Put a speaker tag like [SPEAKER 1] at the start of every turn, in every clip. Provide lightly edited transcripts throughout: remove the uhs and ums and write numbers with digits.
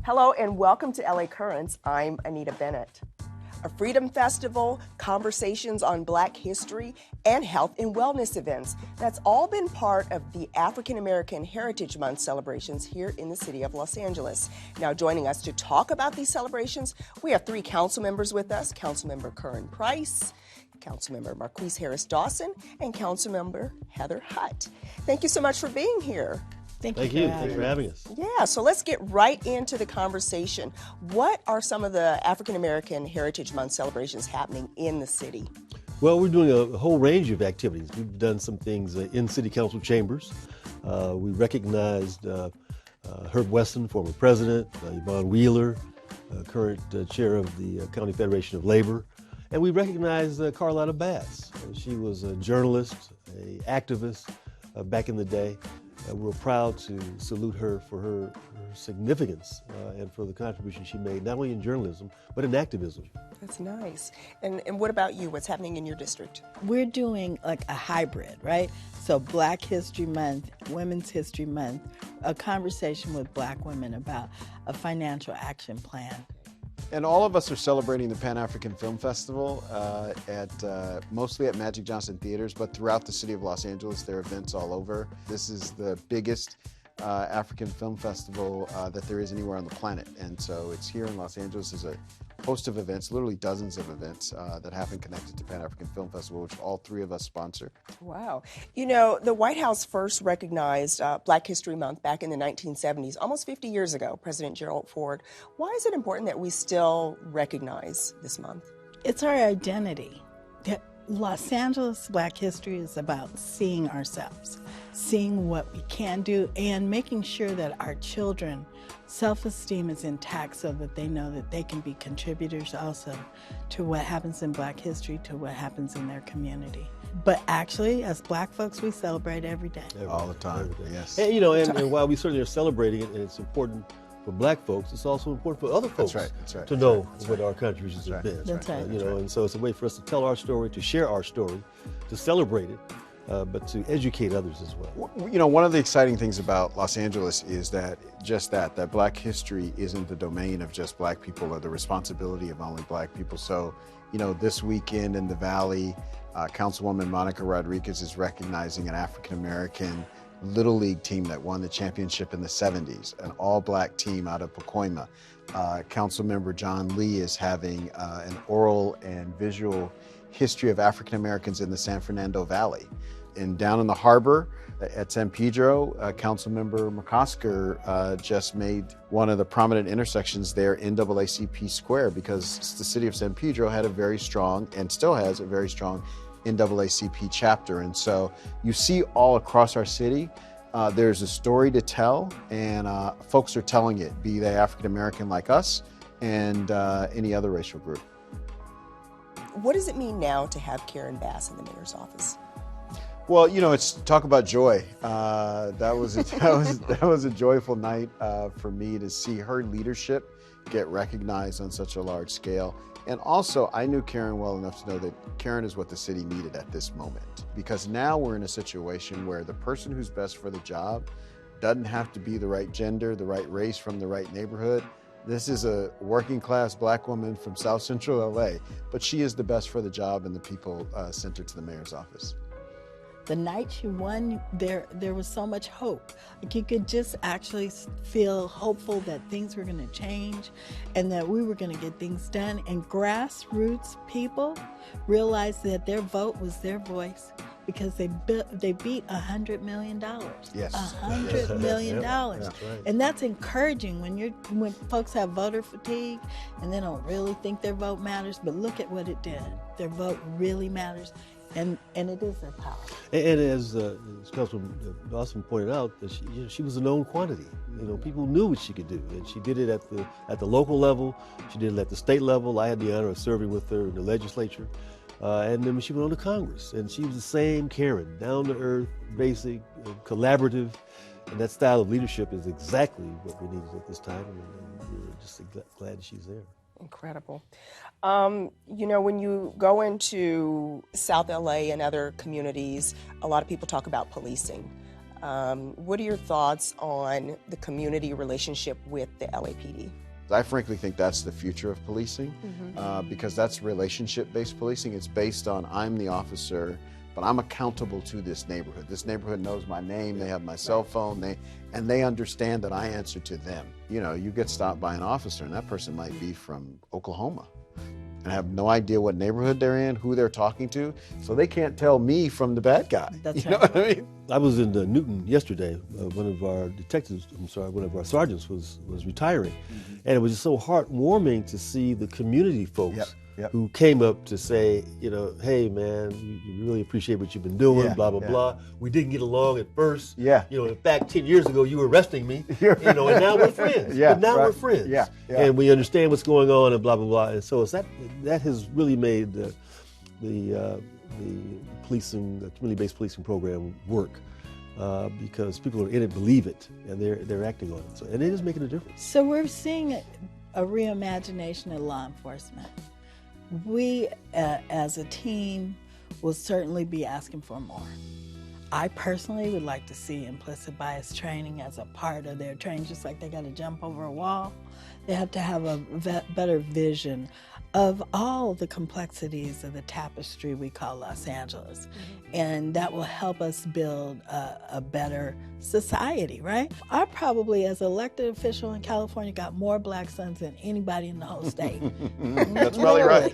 [SPEAKER 1] Hello and welcome to LA Currents. I'm Anita Bennett. A Freedom Festival, conversations on Black history, and health and wellness events. That's all been part of the African American Heritage Month celebrations here in the city of Los Angeles. Now joining us to talk about these celebrations, we have three council members with us. Councilmember Curren Price, Councilmember Marqueece Harris-Dawson, and Councilmember Heather Hutt. Thank you so much for being here.
[SPEAKER 2] Thank you. Thanks for having us.
[SPEAKER 1] Yeah, so let's get right into the conversation. What are some of the African American Heritage Month celebrations happening in the city?
[SPEAKER 2] Well, we're doing a whole range of activities. We've done some things in city council chambers. We recognized Herb Weston, former president, Yvonne Wheeler, current chair of the County Federation of Labor, and we recognized Carlotta Bass. She was a journalist, an activist back in the day. We're proud to salute her for her significance and for the contribution she made, not only in journalism, but in activism.
[SPEAKER 1] That's nice. And what about you? What's happening in your district?
[SPEAKER 3] We're doing like a hybrid, right? So Black History Month, Women's History Month, a conversation with Black women about a financial action plan.
[SPEAKER 4] And all of us are celebrating the Pan-African Film Festival mostly at Magic Johnson Theaters, but throughout the city of Los Angeles, there are events all over. This is the biggest African film festival that there is anywhere on the planet. And so it's here in Los Angeles. There's a host of events, literally dozens of events that happen connected to Pan-African Film Festival, which all three of us sponsor.
[SPEAKER 1] Wow. You know, the White House first recognized Black History Month back in the 1970s, almost 50 years ago, President Gerald Ford. Why is it important that we still recognize this month?
[SPEAKER 3] It's our identity. Los Angeles Black history is about seeing ourselves, seeing what we can do, and making sure that our children self-esteem is intact so that they know that they can be contributors also to what happens in Black history, to what happens in their community. But actually, as Black folks, we celebrate every day.
[SPEAKER 4] All the time, yes.
[SPEAKER 2] And, you know, and while we certainly are celebrating it, and it's important for Black folks, it's also important for other folks to know what our contributions have been. You know, and so it's a way for us to tell our story, to share our story, to celebrate it, but to educate others as well.
[SPEAKER 4] You know, one of the exciting things about Los Angeles is that Black history isn't the domain of just Black people or the responsibility of only Black people. So, you know, this weekend in the Valley, Councilwoman Monica Rodriguez is recognizing an African-American Little League team that won the championship in the 70s, an all-Black team out of Pacoima. Councilmember John Lee is having an oral and visual history of African Americans in the San Fernando Valley. And down in the harbor at San Pedro, Councilmember McCosker just made one of the prominent intersections there NAACP Square, because the city of San Pedro had a very strong, and still has a very strong, NAACP chapter. And so you see all across our city, there's a story to tell, and folks are telling it, be they African American like us and any other racial group.
[SPEAKER 1] What does it mean now to have Karen Bass in the mayor's office?
[SPEAKER 4] Well, you know, it's talk about joy. That was a joyful night for me to see her leadership get recognized on such a large scale. And also, I knew Karen well enough to know that Karen is what the city needed at this moment. Because now we're in a situation where the person who's best for the job doesn't have to be the right gender, the right race, from the right neighborhood. This is a working class Black woman from South Central LA, but she is the best for the job and the people sent her to the mayor's office.
[SPEAKER 3] The night she won, there was so much hope. Like, you could just actually feel hopeful that things were going to change and that we were going to get things done. And grassroots people realized that their vote was their voice, because they beat $100 million.
[SPEAKER 4] Yes.
[SPEAKER 3] $100 million.
[SPEAKER 2] That's right.
[SPEAKER 3] And that's encouraging when folks have voter fatigue and they don't really think their vote matters. But look at what it did. Their vote really matters. And it is their power.
[SPEAKER 2] And as Councilman Dawson pointed out, that she was a known quantity. You know, people knew what she could do, and she did it at the local level. She did it at the state level. I had the honor of serving with her in the legislature, and then when she went on to Congress, and she was the same Karen, down to earth, basic, collaborative, and that style of leadership is exactly what we needed at this time, and we're just glad she's there.
[SPEAKER 1] Incredible. You know, when you go into South LA and other communities, a lot of people talk about policing. What are your thoughts on the community relationship with the LAPD?
[SPEAKER 4] I frankly think that's the future of policing, because that's relationship-based policing. It's based on I'm the officer, but I'm accountable to this neighborhood. This neighborhood knows my name, they have my cell phone, and they understand that I answer to them. You know, you get stopped by an officer and that person might be from Oklahoma and have no idea what neighborhood they're in, who they're talking to, so they can't tell me from the bad guy.
[SPEAKER 3] That's
[SPEAKER 4] you know what I mean?
[SPEAKER 2] I was in Newton yesterday. One of our sergeants was retiring. And it was just so heartwarming to see the community folks who came up to say, you know, hey man, we really appreciate what you've been doing, blah, blah, blah. We didn't get along at first. You know, in fact, 10 years ago, you were arresting me, you know, and now we're friends. But now we're friends. And we understand what's going on and blah, blah, blah. And so that has really made the policing, the community-based policing program work. Because people are in it, believe it, and they're acting on it. So, and it is making a difference.
[SPEAKER 3] So we're seeing a reimagination of law enforcement. We, as a team, will certainly be asking for more. I personally would like to see implicit bias training as a part of their training, just like they got to jump over a wall. They have to have a better vision of all the complexities of the tapestry we call Los Angeles. And that will help us build a better society, right? I probably, as an elected official in California, got more black sons than anybody in the whole state.
[SPEAKER 4] That's probably right,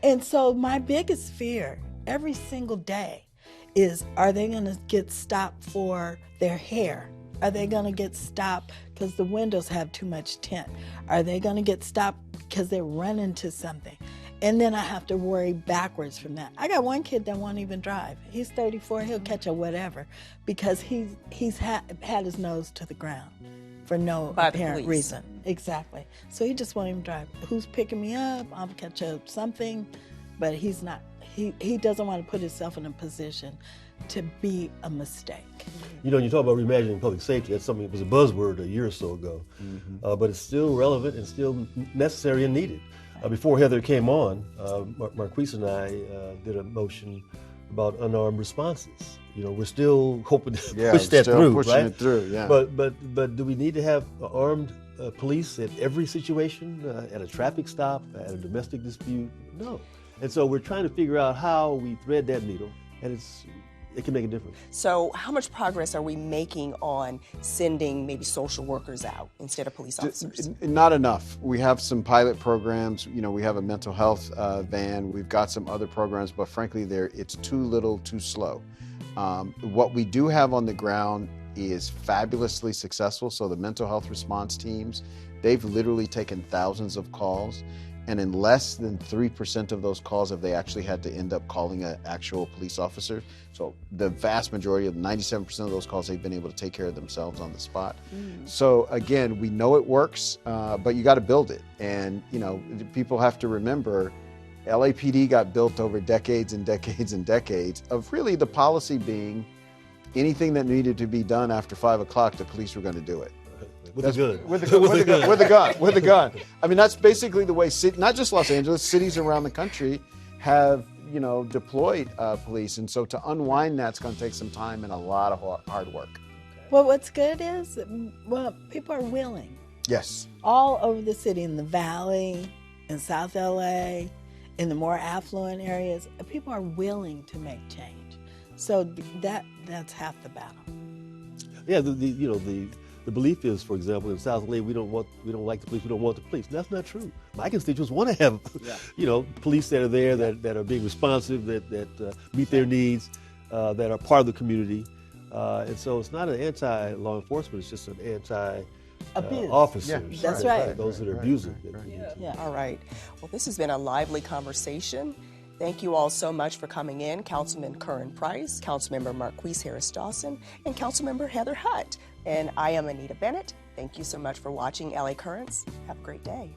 [SPEAKER 3] And so my biggest fear every single day is, are they gonna get stopped for their hair? Are they going to get stopped because the windows have too much tint? Are they going to get stopped because they're running to something? And then I have to worry backwards from that. I got one kid that won't even drive. He's 34, he'll catch a whatever because he's had his nose to the ground for no apparent reason. Exactly. So he just won't even drive. Who's picking me up? I'll catch up something, but he's not. He doesn't want to put himself in a position to be a mistake.
[SPEAKER 2] You know, you talk about reimagining public safety. That's something that was a buzzword a year or so ago, but it's still relevant and still necessary and needed. Before Heather came on, Marqueece and I did a motion about unarmed responses. You know, we're still hoping to push that through,
[SPEAKER 4] pushing
[SPEAKER 2] right?
[SPEAKER 4] it through, yeah.
[SPEAKER 2] But do we need to have armed police at every situation, at a traffic stop, at a domestic dispute? No. And so we're trying to figure out how we thread that needle, and it can make a difference.
[SPEAKER 1] So how much progress are we making on sending maybe social workers out instead of police officers?
[SPEAKER 4] Not enough. We have some pilot programs. You know, we have a mental health van. We've got some other programs, but frankly, it's too little, too slow. What we do have on the ground is fabulously successful. So the mental health response teams, they've literally taken thousands of calls. And in less than 3% of those calls have they actually had to end up calling an actual police officer. So the vast majority of 97% of those calls, they've been able to take care of themselves on the spot. So again, we know it works, but you got to build it. And you know, people have to remember, LAPD got built over decades and decades and decades of really the policy being anything that needed to be done after 5 o'clock, the police were going to do it.
[SPEAKER 2] With a gun.
[SPEAKER 4] With a gun. I mean, that's basically the way, not just Los Angeles, cities around the country have, you know, deployed police. And so to unwind that's going to take some time and a lot of hard work.
[SPEAKER 3] Well, what's good is, people are willing.
[SPEAKER 4] Yes.
[SPEAKER 3] All over the city, in the Valley, in South LA, in the more affluent areas, people are willing to make change. So that's half the battle.
[SPEAKER 2] Yeah, the belief is, for example, in South LA, we don't like the police, we don't want the police. That's not true. My constituents want to have, you know, police that are there, that are being responsive, that meet their needs, that are part of the community. And so it's not an anti-law enforcement, it's just an anti-officers.
[SPEAKER 3] That's right.
[SPEAKER 2] Those that are abusing.
[SPEAKER 1] All right. Well, this has been a lively conversation. Thank you all so much for coming in. Councilman Curren Price, Councilmember Marqueece Harris-Dawson, and Councilmember Heather Hutt. And I am Anita Bennett. Thank you so much for watching LA Currents. Have a great day.